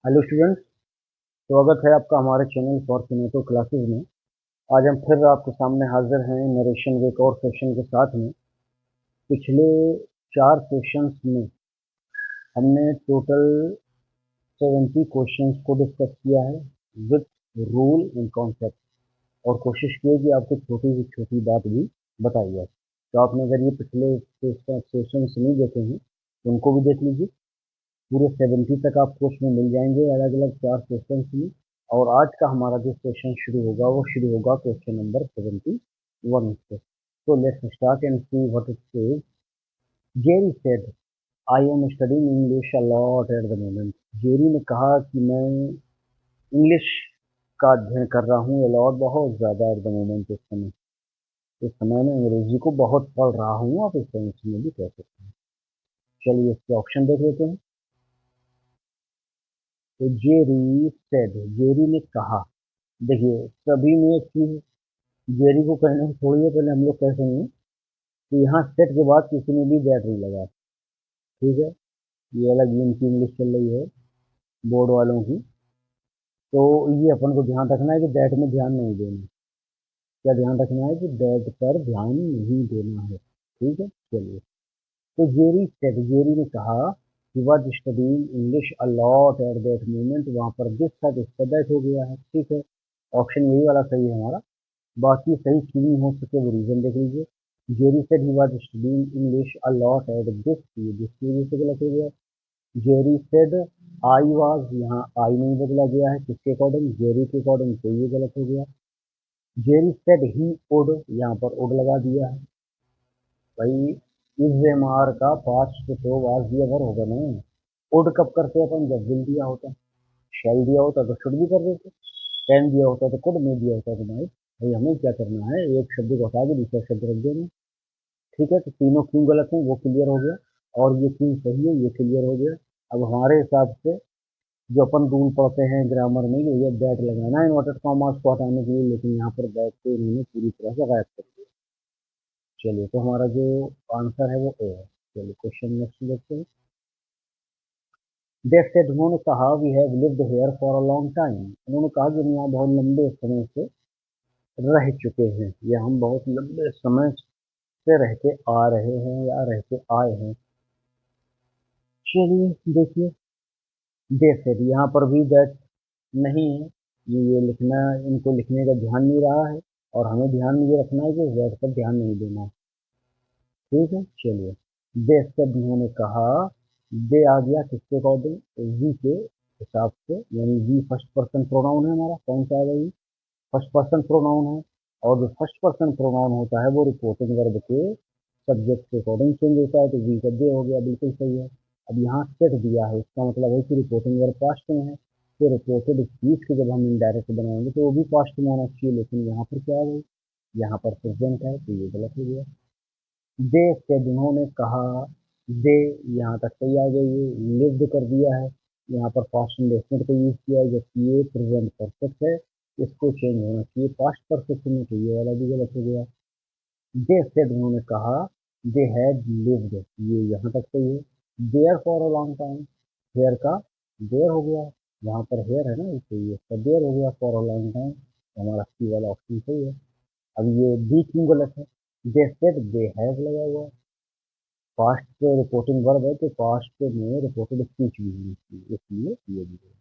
Hello students, स्वागत है आपका हमारे चैनल फॉर किनेटो क्लासेस में। आज हम फिर आपके सामने हाजिर हैं नरेशन के एक और सेशन के साथ में। पिछले 4 सेशंस में हमने टोटल 70 क्वेश्चंस को डिस्कस किया है विद रूल एंड कॉन्सेप्ट, और कोशिश की है कि आपको छोटी से छोटी बात भी बताई जाए। तो आपने अगर ये पिछले सेशंस नहीं देखे हैं तो उनको भी देख लीजिए। पूरे 70 तक आपको उसमें मिल जाएंगे अलग अलग 4 क्वेश्चंस में। और आज का हमारा जो सेशन शुरू होगा वो शुरू होगा क्वेश्चन नंबर 71 से। तो let's start and see what it says. Jerry said I am studying English a lot at the moment. Jerry ने कहा कि मैं इंग्लिश का अध्ययन कर रहा हूँ अलॉट, बहुत ज़्यादा एट द मोमेंट। इस समय मैं अंग्रेजी को बहुत पढ़ रहा हूँ, आप इस सेंस में भी कह सकते हैं। चलिए इसके ऑप्शन देख लेते हैं। तो जेरी सेड, जेरी ने कहा। देखिए सभी में एक चीज जेरी को कहने से थोड़ी है, पहले हम लोग कह देंगे कि यहाँ सेट के बाद किसी ने भी दैट नहीं लगा। ठीक है, ये अलग इनकी इंग्लिश चल रही है बोर्ड वालों की। तो ये अपन को ध्यान रखना है कि दैट में ध्यान नहीं देना। क्या ध्यान रखना है कि दैट पर ध्यान नहीं देना है। ठीक है, चलिए। तो जेरी सेड, जेरी ने कहा कि was studying English a lot at that moment. वहां पर दिस था तो इसका दैट हो गया है। ठीक है, ऑप्शन यही वाला सही है हमारा। बाकी सही क्यों नहीं हो सके वो रीजन देख लीजिए। Jerry said he was studying English a lot at this, ये दिस की वजह से गलत हो गया। जेरी सेड आई वाज, यहाँ आई नहीं बदला गया है, किसके अकॉर्डिंग, जेरी के अकॉर्डिंग, तो ये गलत हो गया। जेरी सेड ही वुड, यहाँ पर वुड लगा दिया है। भाई इस एम आर का पास्ट तो वाज दिया भर होगा ना। वुड कब करते अपन, जब विल दिया होता, शैल दिया होता तो शुड भी कर देते, कैन दिया होता तो कुड, नहीं दिया होता तो नहीं। भाई हमें क्या करना है, एक शब्द को हटा के दूसरा शब्द रख देना। ठीक है, तो तीनों क्यों गलत हैं वो क्लियर हो गया, और ये क्यों सही है ये क्लियर हो गया। अब हमारे हिसाब से जो अपन रूल पढ़ते हैं ग्रामर में, ये दैट लगाना है इन्वर्टेड कॉमास को हटाने के लिए, लेकिन यहाँ पर दैट को इन्होंने पूरी तरह से गायब कर दिया। चलिए, तो हमारा जो आंसर है वो ए है। चलिए क्वेश्चन नेक्स्ट देखते हैं। दे सेड, उन्होंने कहा, we have lived here for a long time. उन्होंने कहा कि हम यहाँ बहुत लंबे समय से रह चुके हैं, या हम बहुत लंबे समय से रहते आ रहे हैं या रहते आए हैं। चलिए देखिए, जैसे भी यहाँ पर भी दैट नहीं है, ये लिखना, इनको लिखने का ध्यान नहीं रहा है, और हमें ध्यान ये रखना है कि दैट पर ध्यान नहीं देना है। ठीक है, चलिए। दे सब उन्होंने कहा, दे आ गया किसके अकॉर्डिंग, वी के हिसाब से, यानी वी फर्स्ट पर्सन प्रोनाउन है हमारा, कौन सा है भाई, फर्स्ट पर्सन प्रोनाउन है। और जो फर्स्ट पर्सन प्रोनाउन होता है वो रिपोर्टिंग वर्ब के सब्जेक्ट के अकॉर्डिंग चेंज होता है, तो वी का दे हो गया, बिल्कुल सही है। अब यहाँ सेट दिया है, इसका मतलब है कि रिपोर्टिंग वर्ब पास्ट में है। तो रिपोर्टेड स्पीच के जब हम इनडायरेक्ट बनाएंगे तो वो भी पास्ट में होना चाहिए, लेकिन यहाँ पर क्या है भाई, यहाँ पर प्रेजेंट है, तो ये गलत हो गया। दे सेड, उन्होंने कहा, दे यहाँ तक सही आ गई, ये लिव्ड कर दिया है, यहाँ पर पास्ट इंडेफिनिट को यूज किया है, जबकि ये प्रेजेंट परफेक्ट है, इसको चेंज होना चाहिए पास्ट परफेक्ट में, तो ये वाला भी गलत हो गया। दे सेड, उन्होंने कहा, दे हैड लिव्ड, ये यहाँ तक सही है। There for a long time, here का देयर हो गया, यहाँ पर हेयर है ना, इसलिए इसका देयर हो गया, फॉर अ लॉन्ग टाइम, हमारा सी वाला ऑप्शन सही है। अब ये बी क्यों गलत है, दे सेड दे हैव लगा हुआ है, पास्ट जो रिपोर्टिंग वर्ब है तो पास्ट में रिपोर्टेड स्पीच भी होनी चाहिए, इसलिए ये भी है।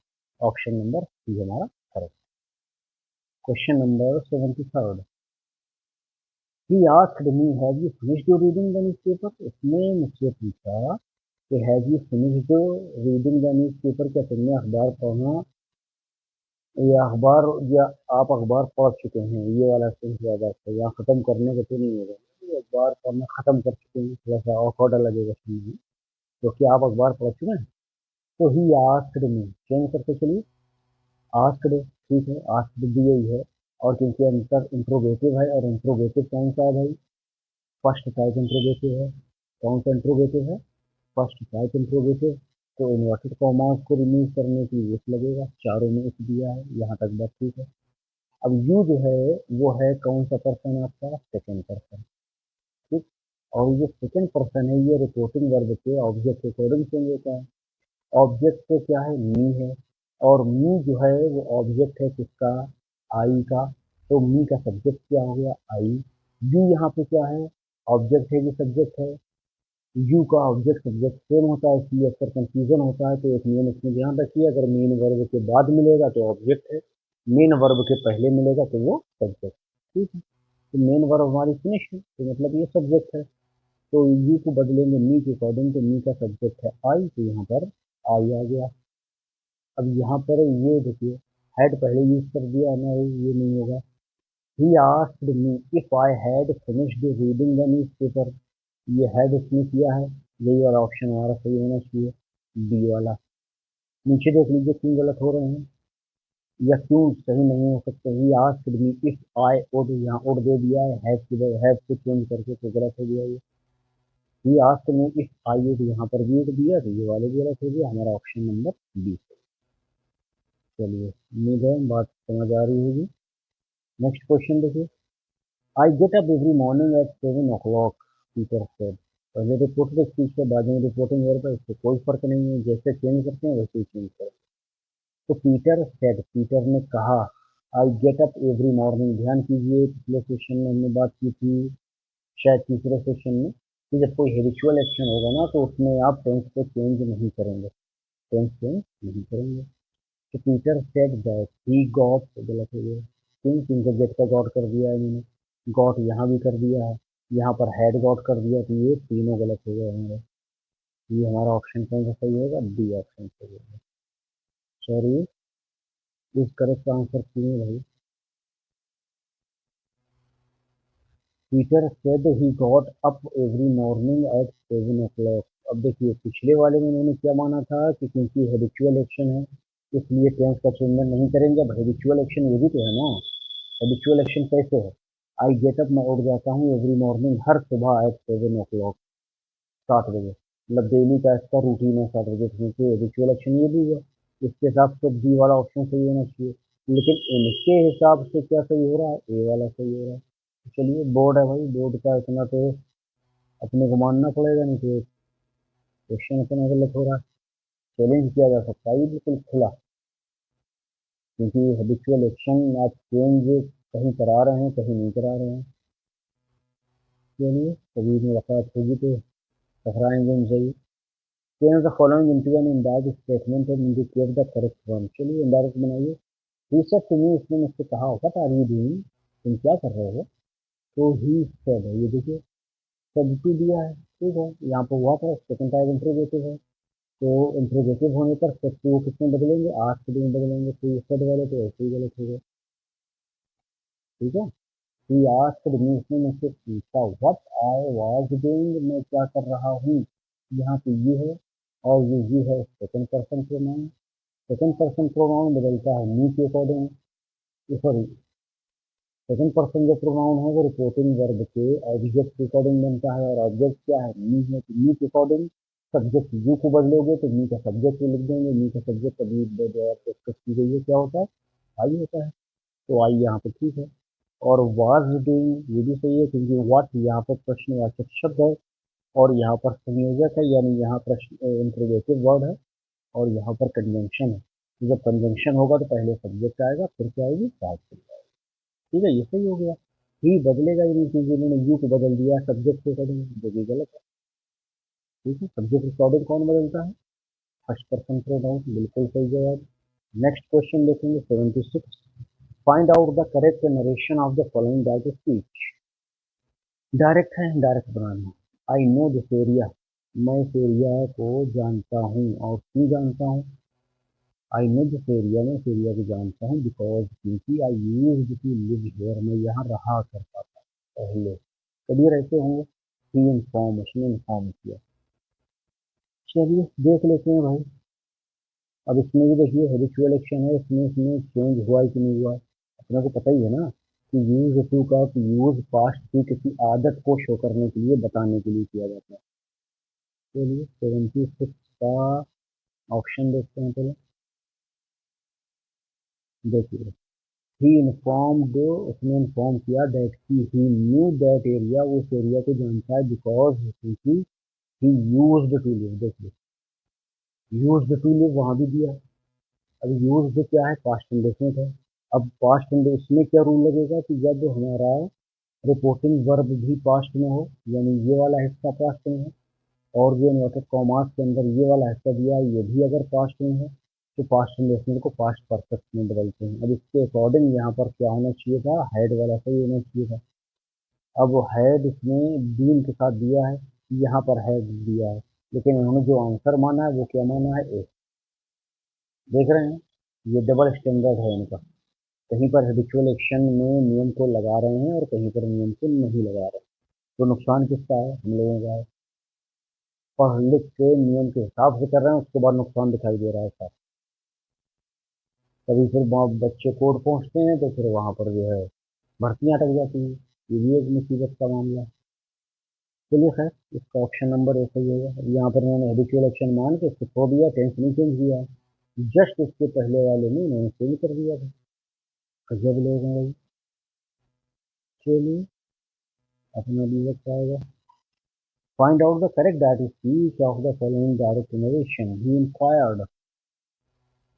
ऑप्शन नंबर सी हमारा correct. Question number 73। He asked me, have you finished your reading the newspaper. उसने मुझसे पूछा कि have you finished reading the newspaper, क्या तुमने अखबार पढ़ना, या अखबार, या आप अखबार पढ़ चुके हैं, ये वाला सेंस ज़्यादा अच्छा है। यहाँ खत्म करने का तो नहीं होगा, ये अखबार पढ़ना खत्म कर चुके हैं, थोड़ा सा ऑकवर्ड लगेगा सुनने में, क्योंकि आप अखबार पढ़ चुके हैं। तो ही आस्क्ड मी, चेंज करके चलिए, आस्क्ड, ठीक है, आस्क्ड भी यही है। और क्योंकि अंतर इंट्रोगेटिव है, और इंट्रोगेटिव कौन सा है भाई, फर्स्ट टाइप इंट्रोगेटिव है। कौन सा इंट्रोगेटिव है, फर्स्ट टाइप इंट्रोगेटिव। तो इन्वर्टेड कॉमास को रिमूव करने की इस लगेगा, चारों में इस दिया है, यहाँ तक बात ठीक है। अब यू जो है वो है कौन सा पर्सन, आपका सेकेंड पर्सन। ठीक, और ये सेकेंड पर्सन है, ये रिपोर्टिंग वर्ब के ऑब्जेक्ट के अकॉर्डिंग चेंज होता है। ऑब्जेक्ट तो क्या है, मी है, और मी जो है वो ऑब्जेक्ट है किसका, आई का। तो मी का सब्जेक्ट क्या हो गया, आई। यू यहाँ पे क्या है, ऑब्जेक्ट है कि सब्जेक्ट है। यू का ऑब्जेक्ट सब्जेक्ट सेम होता है, इसलिए अक्सर कंफ्यूजन होता है। तो एक नियम इसमें ध्यान रखिए, अगर मेन वर्ब के बाद मिलेगा तो ऑब्जेक्ट है, मेन वर्ब के पहले मिलेगा तो वो सब्जेक्ट। ठीक है, तो मेन वर्ब हमारी फिनिश है, तो मतलब ये सब्जेक्ट है। तो यू को बदलेंगे मी के अकॉर्डिंग, तो मी का सब्जेक्ट है आई, तो यहाँ पर आई आ गया। अब यहाँ पर ये देखिए, हैड पहले यूज कर दिया है ना, ये नहीं होगा। He asked me if I had finished reading the newspaper. ये हैड इसने किया है, यही वाला ऑप्शन हमारा सही होना चाहिए, बी वाला। नीचे देख लीजिए क्यों गलत हो रहे हैं, या क्यों सही नहीं हो सकते। He asked me if I would, यहाँ वुड दे दिया है, हैव की जगह हैव से चेंज करके, तो गलत हो गया ये। He asked me if I would, यहाँ पर भी वुड दिया, तो ये वाले भी गलत हो गया, हमारा ऑप्शन नंबर बी। चलिए, उम्मीद है बात समझ आ रही होगी। नेक्स्ट क्वेश्चन देखिए, I get up every morning at 7 o'clock, Peter said. पहले रिपोर्टेड स्पीच के बाद में रिपोर्टिंग वर्ब है, इससे कोई फर्क नहीं है, जैसे चेंज करते हैं वैसे ही चेंज करें। तो पीटर सेड, पीटर ने कहा, आई गेट अप एवरी मॉर्निंग। ध्यान कीजिए, पिछले सेशन में हमने बात की थी, शायद तीसरे सेशन में, कि जब कोई हेबिचुअल एक्शन होगा ना तो उसमें आप टेंस को चेंज नहीं करेंगे, टेंस चेंज नहीं करेंगे। तो Peter said that he got, गलत हो गया, क्यों, क्योंकि गेट का गॉट कर दिया है मैंने, गॉट यहाँ भी कर दिया है, यहाँ पर हैड गॉट कर दिया, तो ये तीनों गलत हो गए हमारे। ये हमारा ऑप्शन कौन सा सही होगा, डी ऑप्शन सही होगा। सॉरी, इस करेक्ट आंसर क्यों है भाई। Peter said he got up every morning at 7 o'clock। अब देखिए, पिछले वाले में मैंने क्या माना था कि क्योंकि हेबिचुअल एक्शन है इसलिए टेंस का चेंज नहीं करेंगे। अब हेबिचुअल एक्शन ये भी तो है ना, हैबिचुअल एक्शन कैसे है, आई गेट अप, मैं उठ जाता हूँ, एवरी मॉर्निंग, हर सुबह, एट 7 o'clock, 7 बजे, मतलब डेली का इसका रूटीन है 7 बजे, क्योंकि हैबिचुअल एक्शन ये भी है। इसके हिसाब से बी वाला ऑप्शन सही होना चाहिए, लेकिन इनके हिसाब से क्या सही हो रहा है, ए वाला सही हो रहा है। तो चलिए, बोर्ड है भाई, बोर्ड का इतना तो अपने को मानना पड़ेगा, नहीं तो क्वेश्चन इतना गलत हो रहा है। चैलेंज किया जा सकता है ये बिल्कुल खुला, क्योंकि हैबिचुअल एक्शन आप चेंज कहीं करा रहे हैं, कहीं नहीं करा रहे हैं। चलिए, कभी मुलाकात होगी तो टकराएंगे उनसे ही। Change the following into an indirect statement and indicate the correct one. चलिए, इनडायरेक्ट बनाइए। ही सेड टू मी, इसने मुझसे कहा, व्हाट आर यू डूइंग, तुम क्या कर रहे हो। तो ही सेड है, ये देखिए सेड टू दिया है, ठीक है, यहाँ पर व्हाट है, सेकंड टाइप इंट्रोगेटिव है। तो इंट्रोगेटिव होने पर सेड टू किसमें बदलेंगे, आस्क्ड में बदलेंगे, तो ये सेड वाले तो ऐसे ही गलत हो गए। ठीक है, ही आस्क्ड मी, इसने मुझसे पूछा, व्हाट आई वाज डूइंग, मैं क्या कर रहा हूँ। यहाँ पे ये है, और ये है second person pronoun. Second person pronoun बदलता है मी के अकॉर्डिंग, सॉरी, सेकंड पर्सन जो प्रोनाउन है वो रिपोर्टिंग वर्ब के ऑब्जेक्ट के अकॉर्डिंग बनता है, और ऑब्जेक्ट क्या है, मी है, तो मी के अकॉर्डिंग सब्जेक्ट यू को बदलोगे तो मी का सब्जेक्ट लिख देंगे। मी का सब्जेक्ट अभी डिस्कस की गई है, क्या होता है, आई होता है, तो आई यहाँ पे ठीक है। और वाज डूइंग ये भी सही है, क्योंकि व्हाट यहाँ पर प्रश्नवाचक शब्द है, और यहाँ पर संयोजक है, यानी यहाँ प्रश्न इंट्रोगेटिव वर्ड है, और यहाँ पर कंजंक्शन है। तो जब कंजंक्शन होगा तो पहले सब्जेक्ट आएगा, फिर क्या आएगी, साथ चल जाएगा। ठीक है, ये सही हो गया। ही बदलेगा ही नहीं, क्योंकि इन्होंने यू को बदल दिया सब्जेक्ट के अकॉर्डिंग, जो कि गलत है। ठीक है, सब्जेक्ट के अकॉर्डिंग कौन बदलता है, फर्स्ट पर्सन प्रोनाउन, बिल्कुल सही जवाब। नेक्स्ट क्वेश्चन देखेंगे, 76, find out the correct narration of the following direct speech. Direct है, डायरेक्ट बनाना। आई नो दिस एरिया, मैं इस एरिया को जानता हूँ, और क्यों जानता हूँ, आई नो दिस एरिया, मैं इस एरिया को जानता हूँ, बिकॉज क्योंकि I used to live here, मैं यहाँ रहा करता था पहले। कभी रहते होंगे, ही इन्फॉर्म, उसने इन्फॉर्म किया। चलिए, देख लेते हैं भाई। अब इसमें भी देखिए हैबिचुअल एक्शन है, इसमें इसमें चेंज हुआ है कि नहीं हुआ है, अपने को पता ही है ना कि यूज टू का यूज पास्ट की किसी आदत को शो करने के लिए, बताने के लिए किया जाता है। चलिए, 76 का ऑप्शन देखते हैं पहले। देखिए, ही इन्फॉर्म्ड, उसने इन्फॉर्म किया, that he knew that area, उस एरिया को जानता है, बिकॉज क्योंकि ही यूज्ड टू लिव। देखिए, यूज्ड टू लिव वहां भी दिया, अब यूज्ड क्या है, पास्ट इंडेफिनिट है। अब पास्ट इंडेफिनिट इसमें क्या रूल लगेगा कि जब हमारा रिपोर्टिंग वर्ब भी पास्ट में हो, यानी ये वाला हिस्सा पास्ट में है, और जो इन्वर्टेड कॉमास के अंदर ये वाला हिस्सा दिया है ये भी अगर पास्ट में है, तो पास्ट इंडेफिनिट को पास्ट परफेक्ट में बदलते हैं। अब इसके अकॉर्डिंग यहाँ पर क्या होना चाहिए था, हैड वाला सही होना चाहिए था। अब वो हैड इसमें बीन के साथ दिया है, यहाँ पर हैड दिया है, लेकिन इन्होंने जो आंसर माना है वो क्या माना है, ए। देख रहे हैं, ये डबल स्टैंडर्ड है इनका। कहीं पर हैबिचुअल एक्शन में नियम को लगा रहे हैं और कहीं पर नियम को नहीं लगा रहे हैं। तो नुकसान किसका है, हम लोगों का है। पढ़ लिख के नियम के हिसाब से कर रहे हैं, उसके बाद नुकसान दिखाई दे रहा है साथ। कभी फिर बच्चे कोर्ट पहुंचते हैं तो फिर वहां पर जो है भर्तियां अटक जाती हैं। ये भी एक मुसीबत का मामला है। चलिए खैर, इसका ऑप्शन नंबर ऐसा ही होगा। यहाँ पर उन्होंने हैबिचुअल एक्शन मान के इसको खो दिया, टेंस नहीं चेंज किया, जस्ट इसके पहले वाले में उन्होंने चेंज कर दिया था। गजब लोग हैं भाई। चलिए, अपना भी वक्त आएगा। Find out the correct that is each of the following direct narration. He inquired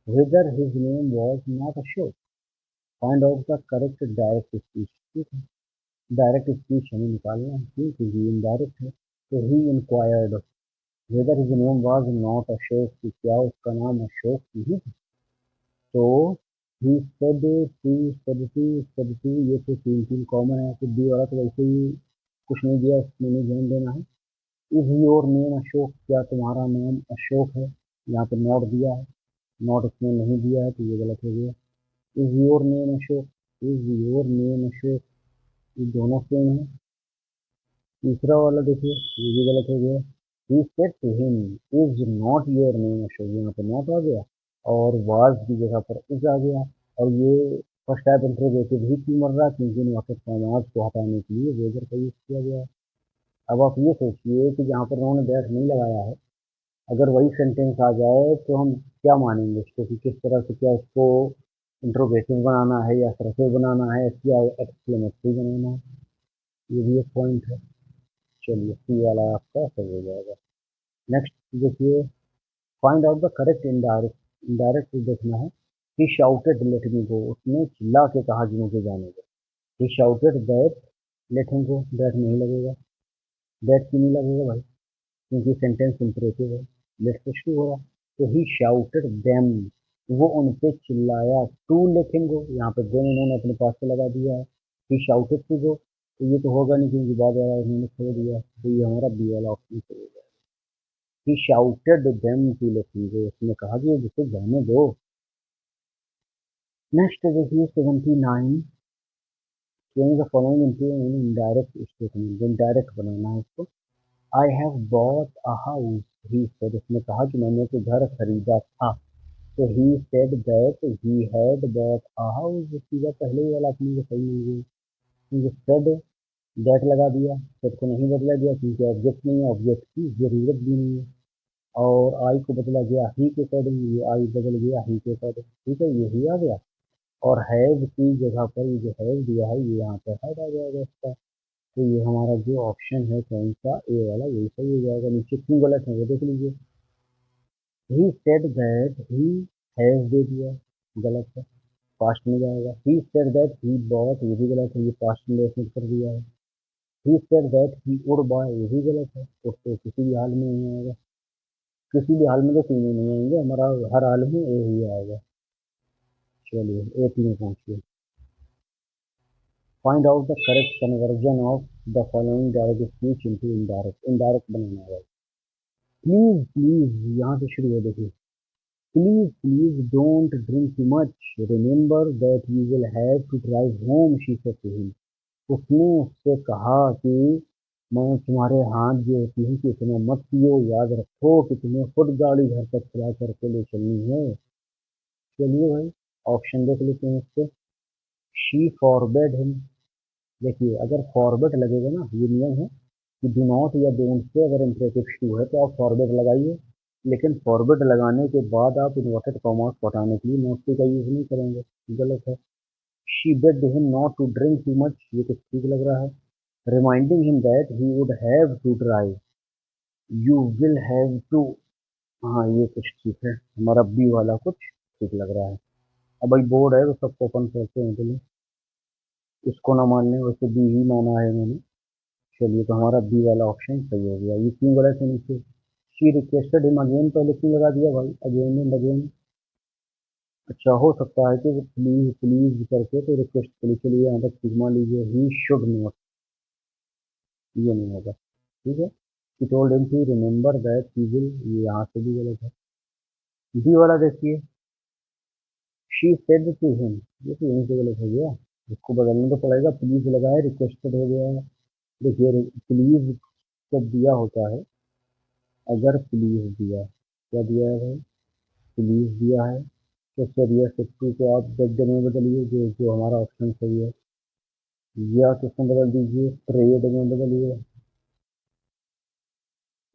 whether his name was not Ashok. Find out the correct direct speech. ठीक है, डायरेक्ट स्पीच हमें निकालना है क्योंकि ये इनडायरेक्ट है। तो he inquired whether his name was not Ashok, कि क्या उसका नाम अशोक नहीं था। तो he said to, said to ये तो तीन तीन कॉमन है, तो डी वाला तो वैसे ही कुछ नहीं दिया, उसमें नहीं ध्यान देना है। इज योर नेम अशोक, क्या तुम्हारा नाम अशोक है, यहाँ पे नॉट दिया है, नॉट इसमें नहीं दिया है तो ये गलत हो गया। Is your name Ashok, is your name Ashok, ये दोनों सेम है। तीसरा वाला देखिए, ये भी गलत हो गया। He said to him is not your name Ashok, यहाँ पे नॉट आ गया और वाज की जगह पर इज आ गया। और ये फर्स्ट टाइप इंटरोगेटिव ही क्यों मर रहा है, क्योंकि इन वापस समाज को हटाने के लिए वेदर का यूज किया गया है। अब आप ये सोचिए कि जहाँ पर उन्होंने दैट नहीं लगाया है, अगर वही सेंटेंस आ जाए तो हम क्या मानेंगे उसको, कि किस तरह से, क्या उसको इंट्रोगेटिव बनाना है या असर्टिव बनाना है या एक्सक्लेमेटरी बनाना है, ये भी एक पॉइंट है। चलिए, सी वाला आपका सही हो जाएगा। नेक्स्ट देखिए, find out the correct indirect. Indirect देखना है। ही शाउटेड लेट मी गो, उसने चिल्ला के कहा कि मुझे जाने दो। He shouted that let him go, that नहीं लगेगा। दैट क्यों नहीं लगेगा भाई, क्योंकि सेंटेंस इंपरेटिव है, लेट से शुरू हो रहा। तो ही शाउटेड देम, वो उन पे चिल्लाया, टू लेट हिम गो, यहाँ पे देम उन्होंने अपने पास से लगा दिया है। ही शाउटेड टू गो, तो ये तो होगा नहीं क्योंकि बाद वाला उन्होंने छोड़ दिया, तो ये हमारा बी वाला ऑप्शन सही है। He shouted them to let him go, उसने कहा कि जिसे जाने दो। नेक्स्ट देखिए 79, change the following into an indirect statement. Indirect बनाना है इसको। I have bought a house, he said, उसने कहा कि मैंने तो घर खरीदा था। तो he said that he had bought a house, सीधा पहले ही वाला अपने को सही मिल गया, क्योंकि सेड दैट लगा दिया, सेड को नहीं बदला दिया क्योंकि ऑब्जेक्ट नहीं है, ऑब्जेक्ट की जरूरत भी नहीं है। और आई को बदला गया ही के अकॉर्डिंग, ये आई बदल गया ही के अकॉर्डिंग, ठीक है, यही आ गया। और हैव की जगह पर ये जो हैव दिया है ये यहाँ पर हैड आ जाएगा इसका। तो ये हमारा जो ऑप्शन है कौन सा, ए वाला, यही सही हो जाएगा। नीचे क्यों गलत है वो देख लीजिए। He said that he has दे दिया, गलत है, पास्ट में जाएगा। He said that he bought, ये भी गलत है, ये पास्ट में रेफर कर दिया है। ही said that he would buy, ये भी गलत है, उसको किसी भी हाल में नहीं आएगा। किसी भी हाल में तो तीनों नहीं आएंगे, हमारा हर हाल में ए ही आएगा। चलिए, ए तीन पहुंचिए। Find out the correct conversion of the following direct speech into indirect. Indirect बनाना है। प्लीज प्लीज, यहाँ से शुरू हो देखिए। Please please don't drink too much, remember that you will have to drive home, she said to him. उसने उससे कहा कि मैं तुम्हारे हाथ जोड़ती हूँ कि इतना मत पियो, याद रखो कि तुम्हें खुद गाड़ी घर तक चला करके ले चलनी है। चलिए भाई, ऑप्शन देख लेते हैं इसके। शी फॉरबेड हिम, देखिए अगर फॉरबेड लगेगा ना, ये नियम है कि डू नॉट या डोंट से अगर इम्परेटिव टू है तो आप फॉरवर्ड लगाइए, लेकिन फॉरवर्ड लगाने के बाद आप इन्वर्टेड कॉमास को हटाने के लिए नॉट टू का यूज नहीं करेंगे, गलत है। She begged him not to drink too much, ये तो ठीक लग रहा है। Reminding him that he would have to drive, you will have to, हाँ ये कुछ ठीक है, हमारा बी वाला कुछ ठीक लग रहा है। अब भाई बोर्ड है तो सबको ओपन करते हैं, चलिए इसको ना मान लें, वैसे बी ही माना है मैंने। चलिए तो हमारा बी वाला ऑप्शन सही हो गया। ये क्यों गलत है नीचे? शी रिक्वेस्टेड हिम अगेन, पहले क्यों लगा दिया भाई, अगेन एंड अगेन। अच्छा हो सकता है कि प्लीज प्लीज करके तो रिक्वेस्ट के लिए, चलिए यहाँ तक ठीक मान लीजिए, ही शुड नॉट, ये नहीं होगा, ठीक है। She told him to remember that he will, ये यहाँ से भी गलत है। बी वाला देखिए, शी सेड टू हिम, ये तो यहीं से गलत हो गया, इसको बदलना तो पड़ेगा, प्लीज लगाए रिक्वेस्टेड हो गया है। देखिए प्लीज जब दिया होता है, अगर प्लीज दिया, क्या दिया है भाई, प्लीज दिया है, तो सर ये सिक्सटी को आप बेड में बदलिए, जो जो हमारा ऑप्शन सही है, या तो उसमें बदल दीजिए ट्रेड में बदलिए,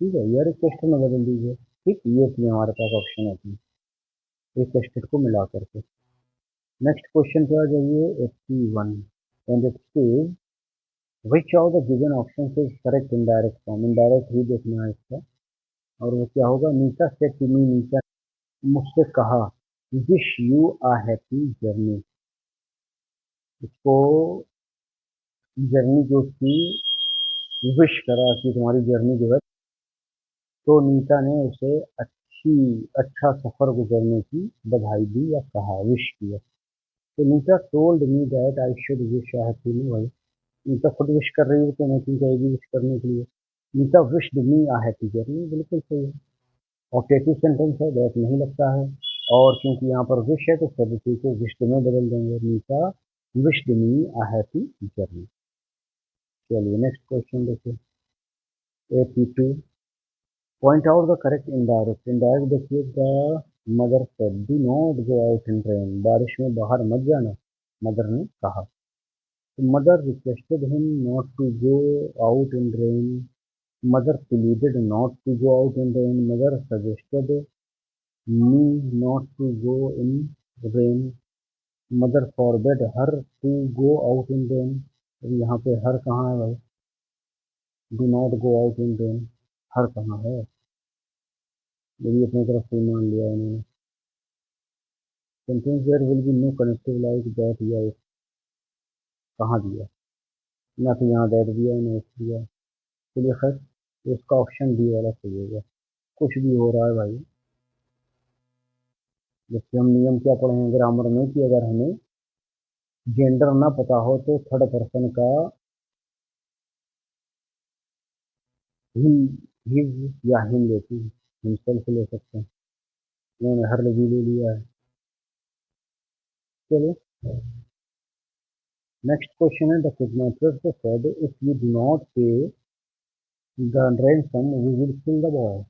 ठीक है, या रिक्वेस्ट में बदल दीजिए, ठीक, ये थी हमारे पास ऑप्शन होती है रिक्वेस्टेड को मिला करके। नेक्स्ट क्वेश्चन पे आ जाइए 81, and it says which of the given option is correct in direct form, in direct ही देखना है इसका, और वो क्या होगा, नीता से टू मी, नीता मुझसे कहा, wish you a happy journey, इसको जर्नी जो उसकी विश करा कि तुम्हारी जर्नी जो है, तो नीता ने उसे अच्छा सफर गुजरने की बधाई दी या कहा, विश किया। तो Nita told me that I should wish I happy, भाई नीता खुद विश कर रही है तो मैं क्यों कहेगी विश करने के लिए। Nita wished me a happy journey, बिल्कुल सही है। ऑब्जेक्टिव सेंटेंस है, दैट नहीं लगता है, और क्योंकि यहाँ पर विश है तो सब्जेक्टिव को विश्ड में बदल देंगे, Nita wished me a happy journey. चलिए नेक्स्ट क्वेश्चन देखिए 82, point out the correct indirect, indirect देखिए, the mother said do not go out in rain, बारिश में बाहर मत जाना, मदर ने कहा। तो mother requested him not to go out in rain, mother pleaded not to go out in rain, mother suggested me not to go in rain, mother forbade her to go out in rain. अब यहाँ पे her कहाँ है भाई, do not go out in rain, her कहाँ है, ये भी अपनी तरफ से मान लिया इन्होंने। Sentence there will be no connective like that या इफ, कहाँ दिया, ना तो यहाँ दैट दिया ना इफ दिया। चलिए खैर, तो इसका ऑप्शन डी वाला सही होगा। कुछ भी हो रहा है भाई, जैसे हम नियम क्या पढ़े हैं ग्रामर में कि अगर हमें जेंडर ना पता हो तो थर्ड पर्सन का ही, हिज या हिम लेती, हिमसेल्फ ले सकते हैं, उन्होंने हर लगी ले लिया है। चलिए नेक्स्ट क्वेश्चन है, the kidnappers said if you do not pay the ransom we will kill the boy,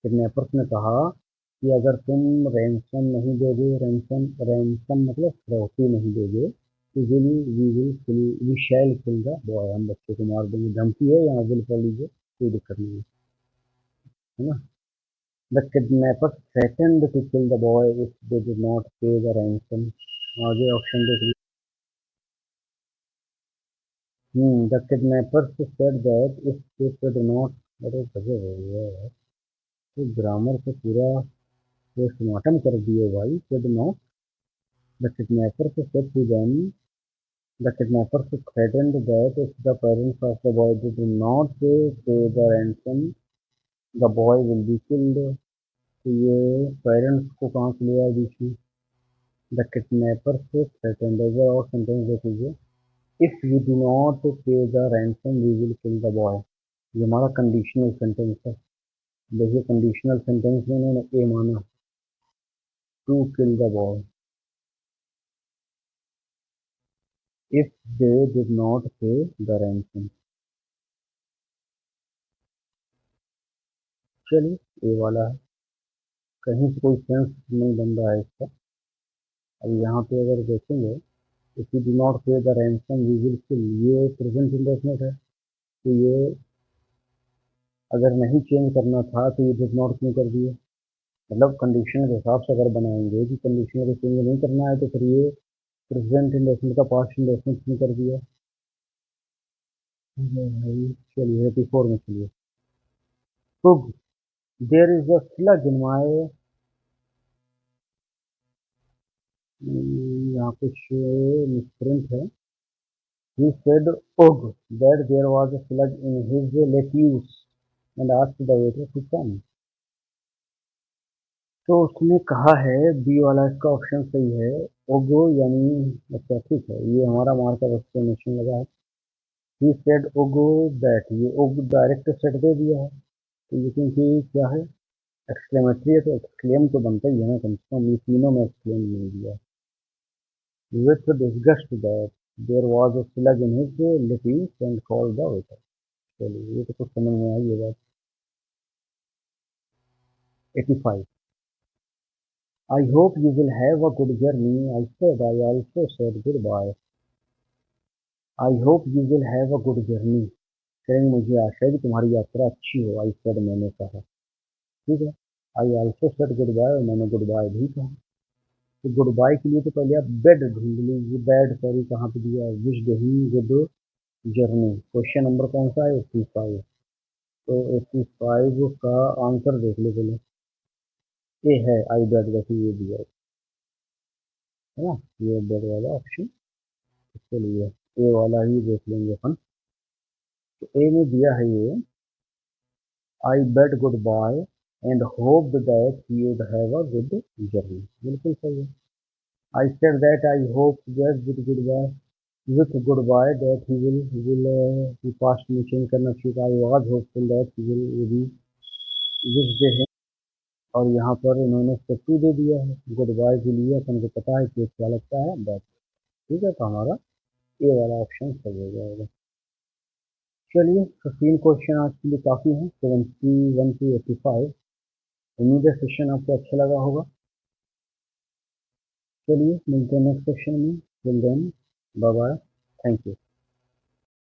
kidnappers ने कहा कि अगर तुम रैंसम नहीं दोगे, रैंसम रैंसम मतलब फिरौती नहीं दोगे, तो we shall kill the boy, हम बच्चे को मार देंगे, धमकी है, यहाँ विल कर लीजिए, कोई दिक्कत नहीं है ना। The kidnappers threatened to kill the boy if they did not pay the ransom, आगे ऑप्शन देख लीजिए। The kidnappers said that if they could not, अरे गजब हो गया यार, तो ग्रामर से पूरा पोस्टमार्टम कर दिए भाई, could not, the kidnappers said to them, the kidnappers threatened that if the parents of the boy did not pay the ransom, the boy will be killed। तो ये पेरेंट्स को कहाँ से लिया है बीच में, द किडनैपर्स threatened, और सेंटेंस देख लीजिए, if we do not pay the ransom we will kill the boy, ये हमारा कंडीशनल सेंटेंस है। देखिए कंडीशनल सेंटेंस में इन्होंने ए माना, to kill the boy, if they did not pay the ransom. चलिए ए वाला है, कहीं से कोई सेंस नहीं बन रहा है इसका। अब यहाँ पे अगर देखेंगे, if you do not pay the ransom we will kill, ये प्रेजेंट इंडेफिनिट है, तो ये अगर नहीं चेंज करना था तो ये डिड नॉट क्यों कर दिए, मतलब कंडीशन के हिसाब से अगर बनाएंगे कि कंडीशन को चेंज नहीं करना है तो फिर ये प्रेजेंट इंडेफिनिट का पास्ट इंडेफिनिट क्यों कर दिया। चलिए 84 में चलिए, तो there is a slug in my यहाँ कुछ मिसप्रिंट है। He said, "Ugh," that there was a slug in his lettuce and asked the waiter to come. तो उसने कहा है, बी वाला इसका ऑप्शन सही है। ओगो यानी, अच्छा ठीक है, ये हमारा मार्क ऑफ एक्सप्लेनेशन लगा है। ही सेड ओगो दैट, ये ओग डायरेक्ट सेट दे दिया है, तो ये क्योंकि क्या है, एक्सक्लेमेटरी है, तो एक्सक्लेम तो बनता ही है ना, कम से कम ये तीनों में एक्सक्लेम नहीं दिया। With disgust that there was a slug in his lettuce and called the waiter. चलिए, ये तो कुछ समझ में आई ये बात। 85. I hope you will have a good journey. I said. I also said goodbye. I hope you will have a good journey. कहेंगे मुझे आशा है कि तुम्हारी यात्रा अच्छी हो। I said, मैंने कहा। ठीक है। I also said goodbye, और मैंने goodbye भी कहा। तो goodbye के लिए तो पहले आप बेड ढूंढ लीजिए। बैड सॉरी कहाँ पे दिया है? विश ही गुड जर्नी। क्वेश्चन नंबर कौन सा है? 85। तो 85 का आंसर देख लो पहले। ए है, आई बेड, वैसे ये दिया है ना, ये बेड वाला ऑप्शन। चलिए, ए वाला ही देख लेंगे अपन। तो ए में दिया है ये, I bade goodbye and hoped that he would have a good journey. बिल्कुल सही है। I said that I hope that with goodbye that he past में चेंज करना चाहिए। I was hopeful that he will wish दे है, और यहाँ पर इन्होंने टू दे दिया है। गुड बाय के लिए अपन को पता है कि क्या लगता है, दैट। ठीक है, तो हमारा ए वाला ऑप्शन सही हो जाएगा। चलिए, 15 क्वेश्चन आज के लिए काफ़ी हैं, 71 to 85। उम्मीद है सेशन आपको अच्छा लगा होगा। चलिए, मिलते हैं नेक्स्ट सेशन में। Till then, bye bye, thank you.